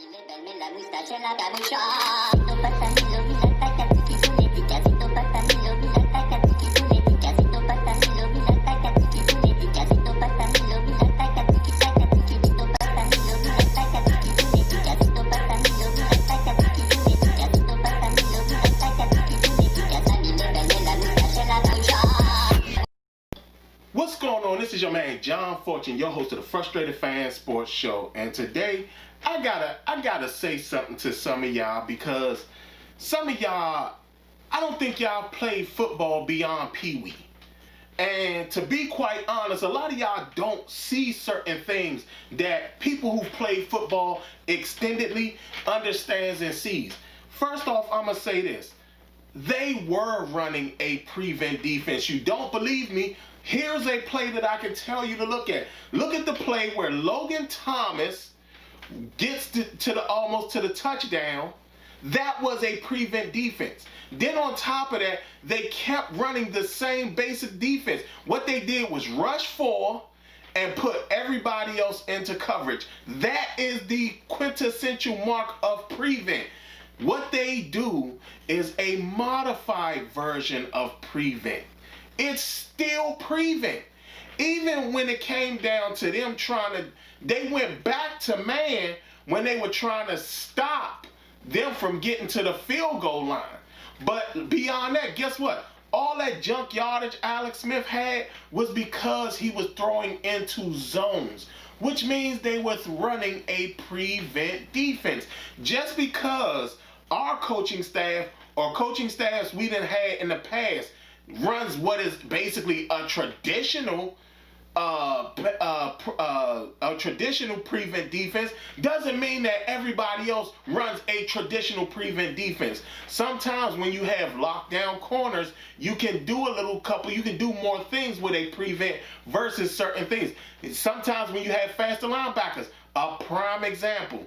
Dame la moustache en la camucha. Casito patanilo, mira tacatiki puneti. Casito patanilo, mira tacatiki puneti. Casito patanilo, mira tacatiki puneti. Casito patanilo, mira tacatiki tacatiki. Casito patanilo, mira tacatiki puneti. Casito patanilo, mira tacatiki puneti. Casito patanilo, mira tacatiki puneti. Casamile, dame la moustache en la camucha. What's going on? This is your man John Fortune, your host of the Frustrated Fan Sports Show, and today I gotta say something to some of y'all, because some of y'all, I don't think y'all play football beyond Pee-wee. And to be quite honest, a lot of y'all don't see certain things that people who play football extendedly understands and sees. First off, I'm gonna say this. They were running a prevent defense. You don't believe me? Here's a play that I can tell you to look at. Look at the play where Logan Thomas gets almost to the touchdown. That was a prevent defense. Then on top of that, they kept running the same basic defense. What they did was rush 4 and put everybody else into coverage. That is the quintessential mark of prevent. What they do is a modified version of prevent. It's still prevent. Even when it came down to them they went back to man when they were trying to stop them from getting to the field goal line. But beyond that, guess what? All that junk yardage Alex Smith had was because he was throwing into zones, which means they was running a prevent defense. Just because our coaching staff or coaching staffs we done had in the past runs what is basically a traditional prevent defense doesn't mean that everybody else runs a traditional prevent defense. Sometimes when you have lockdown corners, you can do you can do more things with a prevent versus certain things. Sometimes when you have faster linebackers, a prime example,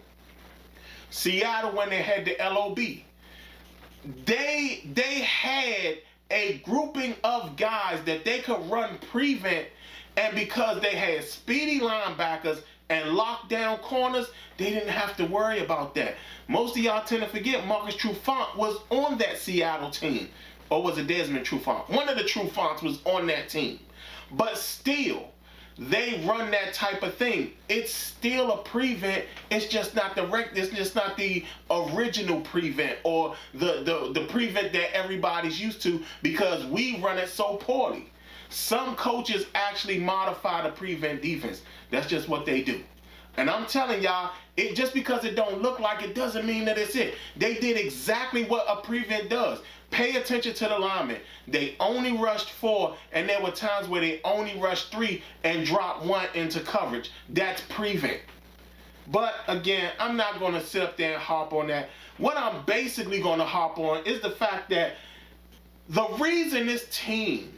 Seattle, when they had the LOB, they had a grouping of guys that they could run prevent, and because they had speedy linebackers and lockdown corners, they didn't have to worry about that. Most of y'all tend to forget Marcus Trufant was on that Seattle team. Or was it Desmond Trufant? One of the Trufants was on that team. But still, they run that type of thing. It's still a prevent. It's just not the original prevent, or the prevent that everybody's used to, because we run it so poorly. Some coaches actually modify the prevent defense. That's just what they do. And I'm telling y'all, just because it don't look like it doesn't mean that it's it. They did exactly what a prevent does. Pay attention to the linemen. They only rushed 4, and there were times where they only rushed 3 and dropped 1 into coverage. That's prevent. But again, I'm not going to sit up there and harp on that. What I'm basically going to harp on is the fact that the reason this team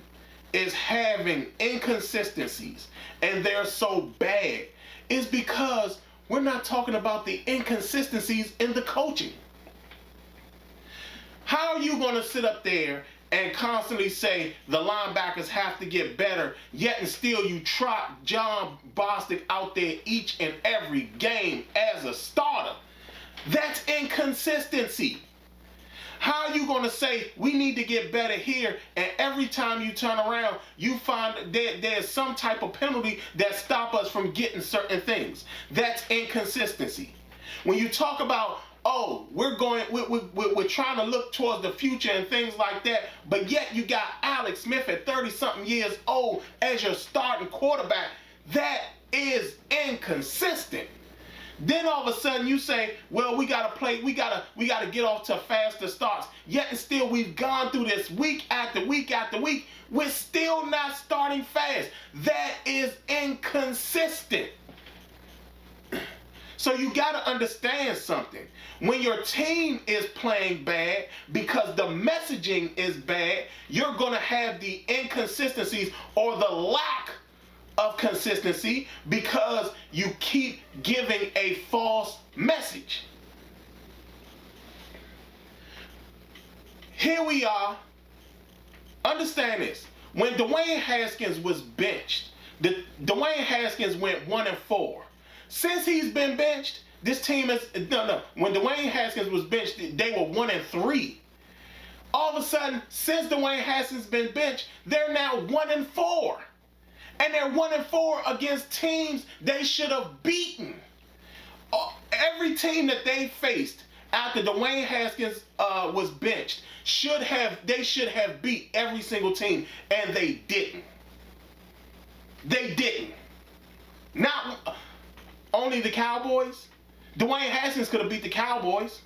is having inconsistencies and they're so bad is because we're not talking about the inconsistencies in the coaching. How are you going to sit up there and constantly say the linebackers have to get better, yet and still you trot John Bostic out there each and every game as a starter? That's inconsistency. How are you going to say we need to get better here, and every time you turn around you find there's some type of penalty that stop us from getting certain things? That's inconsistency. When you talk about, oh, we're trying to look towards the future and things like that, but yet you got Alex Smith at 30-something years old as your starting quarterback, that is inconsistent. Then all of a sudden you say, well, we gotta get off to faster starts. Yet and still we've gone through this week after week after week. We're still not starting fast. That is inconsistent. So you gotta understand something. When your team is playing bad because the messaging is bad, you're gonna have the inconsistencies or the lack of consistency because you keep giving a false message. Here we are. Understand this. When Dwayne Haskins was benched, Dwayne Haskins went 1-4. Since he's been benched, This team is no. When Dwayne Haskins was benched, they were 1-3. All of a sudden, since Dwayne Haskins been benched, they're now 1-4, and they're 1-4 against teams they should have beaten. Every team that they faced after Dwayne Haskins was benched they should have beat every single team, and they didn't. They didn't. Not only the Cowboys. Dwayne Haskins could have beat the Cowboys.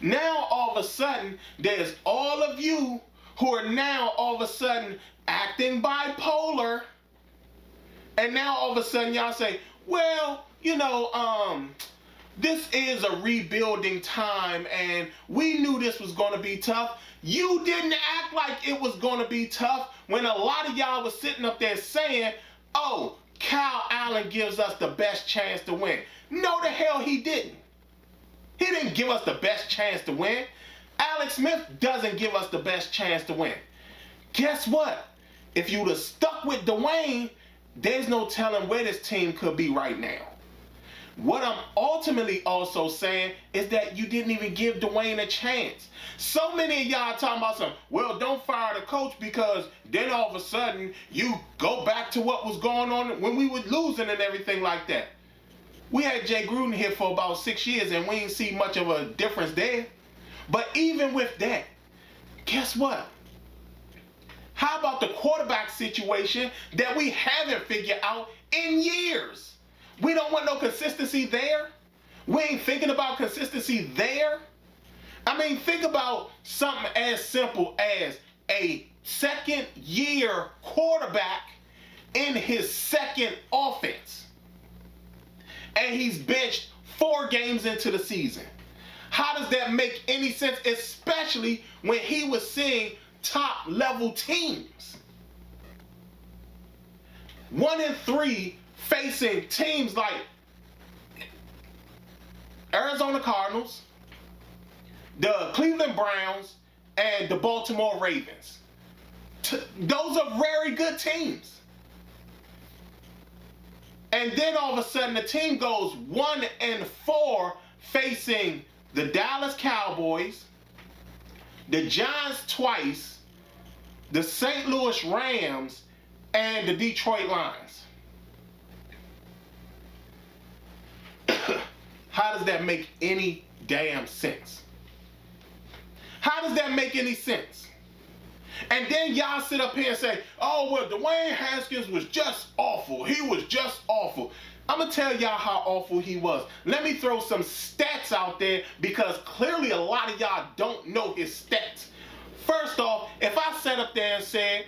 Now all of a sudden, there's all of you who are now all of a sudden acting bipolar, and now all of a sudden y'all say, well, this is a rebuilding time, and we knew this was going to be tough. You didn't act like it was going to be tough when a lot of y'all was sitting up there saying, oh, Kyle Allen gives us the best chance to win. No, the hell he didn't. He didn't give us the best chance to win. Alex Smith doesn't give us the best chance to win. Guess what? If you would have stuck with Dwayne, there's no telling where this team could be right now. What I'm ultimately also saying is that you didn't even give Dwayne a chance. So many of y'all talking about something, well, don't fire the coach because then all of a sudden you go back to what was going on when we were losing and everything like that. We had Jay Gruden here for about 6 years and we didn't see much of a difference there. But even with that, guess what? How about the quarterback situation that we haven't figured out in years? We don't want no consistency there. We ain't thinking about consistency there. I mean, think about something as simple as a second-year quarterback in his second offense. And he's benched 4 games into the season. How does that make any sense, especially when he was seeing top-level teams? 1-3 facing teams like Arizona Cardinals, the Cleveland Browns, and the Baltimore Ravens. Those are very good teams. And then all of a sudden the team goes 1-4 facing the Dallas Cowboys, the Giants twice, the St. Louis Rams, and the Detroit Lions. How does that make any damn sense? How does that make any sense? And then y'all sit up here and say, oh, well, Dwayne Haskins was just awful. He was just awful. I'm going to tell y'all how awful he was. Let me throw some stats out there because clearly a lot of y'all don't know his stats. First off, if I sat up there and said,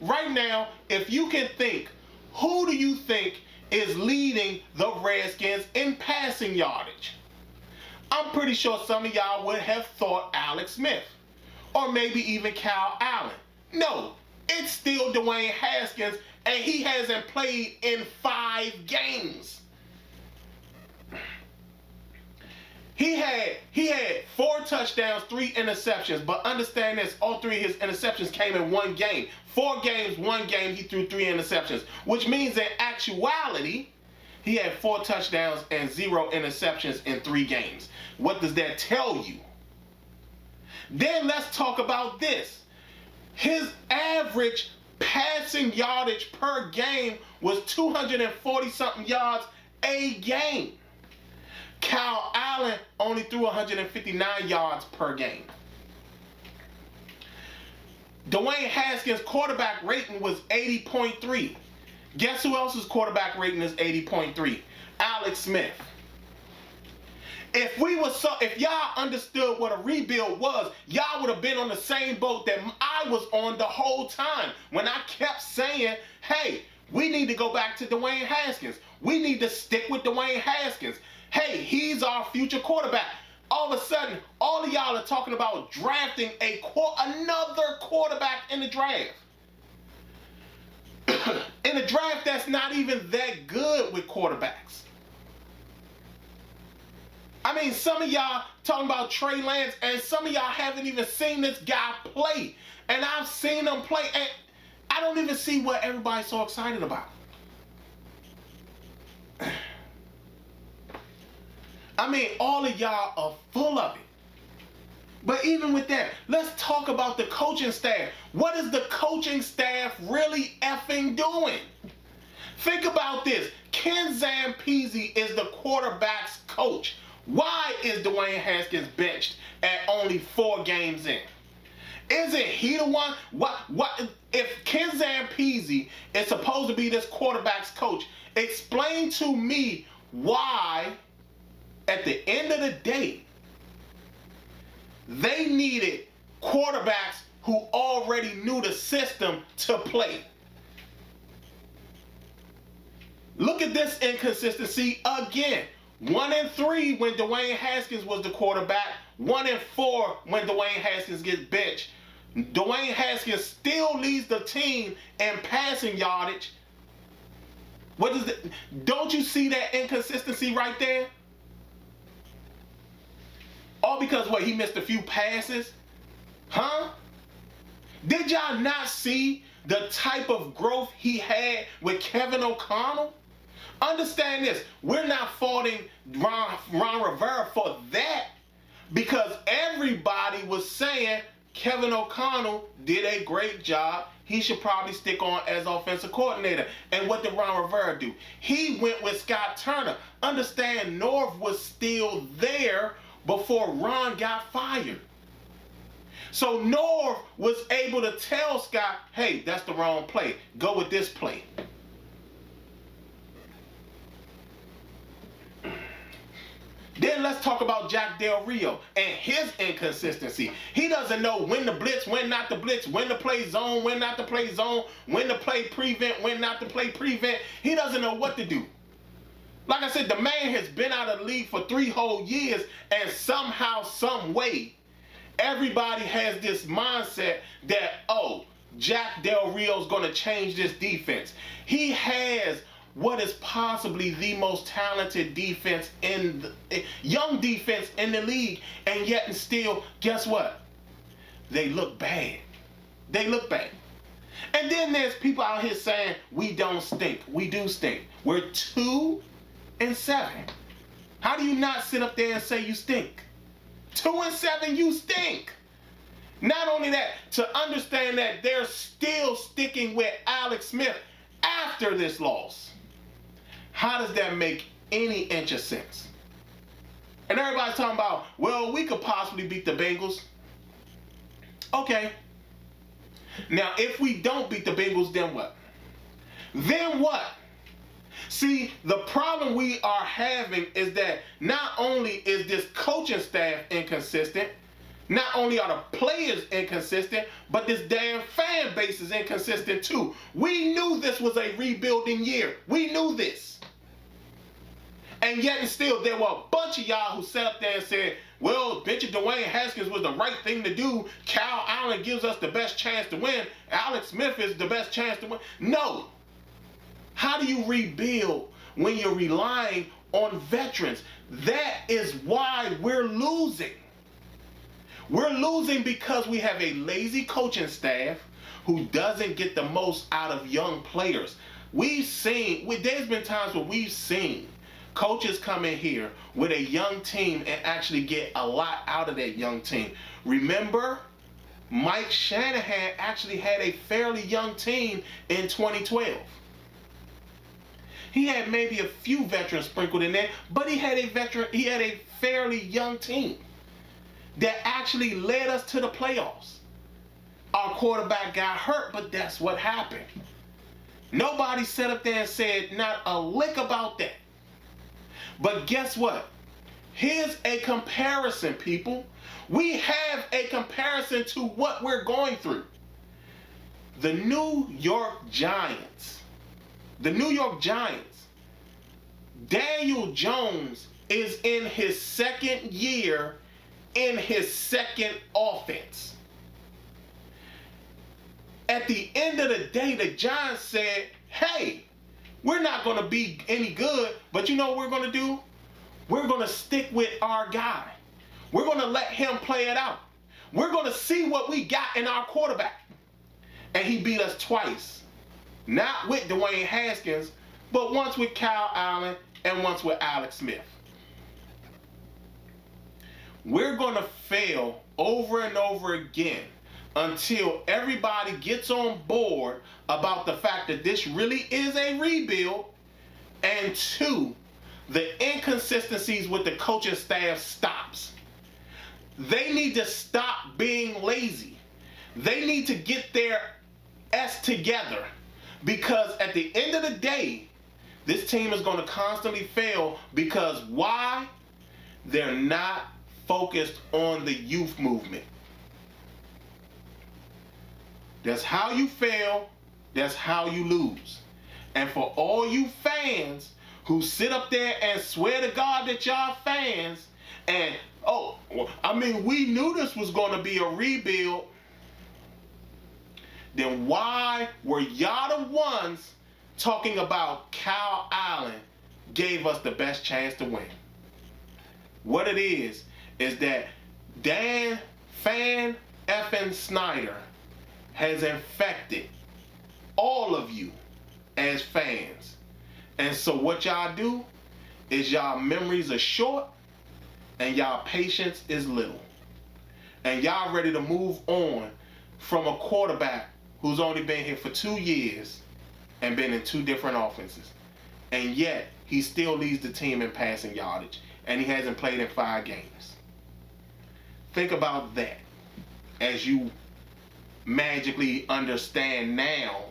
right now, if you can think, who do you think is leading the Redskins in passing yardage? I'm pretty sure some of y'all would have thought Alex Smith or maybe even Kyle Allen. No, it's still Dwayne Haskins, and he hasn't played in 5 games. He had 4 touchdowns, 3 interceptions, but understand this, all 3 of his interceptions came in 1 game. 4 games, 1 game, he threw 3 interceptions, which means in actuality, he had 4 touchdowns and 0 interceptions in 3 games. What does that tell you? Then let's talk about this. His average passing yardage per game was 240-something yards a game. Kyle Allen only threw 159 yards per game. Dwayne Haskins' quarterback rating was 80.3. Guess who else's quarterback rating is 80.3? Alex Smith. If y'all understood what a rebuild was, y'all would have been on the same boat that I was on the whole time when I kept saying, hey, we need to go back to Dwayne Haskins. We need to stick with Dwayne Haskins. Hey, he's our future quarterback. All of a sudden, all of y'all are talking about drafting another quarterback in the draft. In a draft that's not even that good with quarterbacks. I mean, some of y'all talking about Trey Lance, and some of y'all haven't even seen this guy play. And I've seen him play, and I don't even see what everybody's so excited about. I mean, all of y'all are full of it. But even with that, let's talk about the coaching staff. What is the coaching staff really effing doing? Think about this. Ken Zampese is the quarterback's coach. Why is Dwayne Haskins benched at only 4 games in? Isn't he the one? What if Ken Zampese is supposed to be this quarterback's coach? Explain to me why, at the end of the day, they needed quarterbacks who already knew the system to play. Look at this inconsistency again. 1-3 when Dwayne Haskins was the quarterback. 1-4 when Dwayne Haskins gets benched. Dwayne Haskins still leads the team in passing yardage. Don't you see that inconsistency right there? All because what, he missed a few passes? Huh? Did y'all not see the type of growth he had with Kevin O'Connell? Understand this, we're not faulting Ron Rivera for that, because everybody was saying Kevin O'Connell did a great job. He should probably stick on as offensive coordinator. And what did Ron Rivera do? He went with Scott Turner. Understand, Norv was still there before Ron got fired. So Norv was able to tell Scott, hey, that's the wrong play. Go with this play. Then let's talk about Jack Del Rio and his inconsistency. He doesn't know when to blitz, when not to blitz, when to play zone, when not to play zone, when to play prevent, when not to play prevent. He doesn't know what to do. Like I said, the man has been out of the league for 3 whole years, and somehow, some way, everybody has this mindset that, oh, Jack Del Rio's going to change this defense. He has what is possibly the most talented defense young defense in the league, and yet and still, guess what? They look bad. They look bad. And then there's people out here saying, we don't stink. We do stink. We're 2-7. How do you not sit up there and say you stink? 2-7, you stink. Not only that, to understand that they're still sticking with Alex Smith after this loss. How does that make any inch of sense? And everybody's talking about, well, we could possibly beat the Bengals. Okay. Now, if we don't beat the Bengals, then what? Then what? See, the problem we are having is that not only is this coaching staff inconsistent, not only are the players inconsistent, but this damn fan base is inconsistent too. We knew this was a rebuilding year. We knew this. And yet and still, there were a bunch of y'all who sat up there and said, well, benching Dwayne Haskins was the right thing to do. Kyle Allen gives us the best chance to win. Alex Smith is the best chance to win. No. How do you rebuild when you're relying on veterans? That is why we're losing. We're losing because we have a lazy coaching staff who doesn't get the most out of young players. There's been times where we've seen coaches come in here with a young team and actually get a lot out of that young team. Remember, Mike Shanahan actually had a fairly young team in 2012. He had maybe a few veterans sprinkled in there, but he had a fairly young team that actually led us to the playoffs. Our quarterback got hurt, but that's what happened. Nobody sat up there and said not a lick about that. But guess what? Here's a comparison, people. We have a comparison to what we're going through. The New York Giants. Daniel Jones is in his 2nd year in his 2nd offense. At the end of the day, the Giants said, hey, we're not going to be any good, but you know what we're going to do? We're going to stick with our guy. We're going to let him play it out. We're going to see what we got in our quarterback. And he beat us twice. Not with Dwayne Haskins, but once with Kyle Allen and once with Alex Smith. we're going to fail over and over again until everybody gets on board about the fact that this really is a rebuild, and two, the inconsistencies with the coaching staff stops. They need to stop being lazy. They need to get their S together, because at the end of the day, this team is going to constantly fail because why? They're not focused on the youth movement. That's how you fail. That's how you lose. And for all you fans who sit up there and swear to God that y'all fans and, we knew this was going to be a rebuild, then why were y'all the ones talking about Kyle Allen gave us the best chance to win? What it is that Dan Fan effing Snyder has infected all of you as fans. And so what y'all do is y'all memories are short and y'all patience is little. And y'all ready to move on from a quarterback who's only been here for 2 years and been in 2 different offenses. And yet, he still leads the team in passing yardage. And he hasn't played in 5 games. Think about that as you magically understand now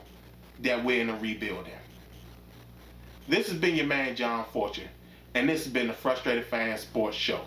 that we're in a rebuilding. This has been your man, John Fortune. And this has been the Frustrated Fan Sports Show.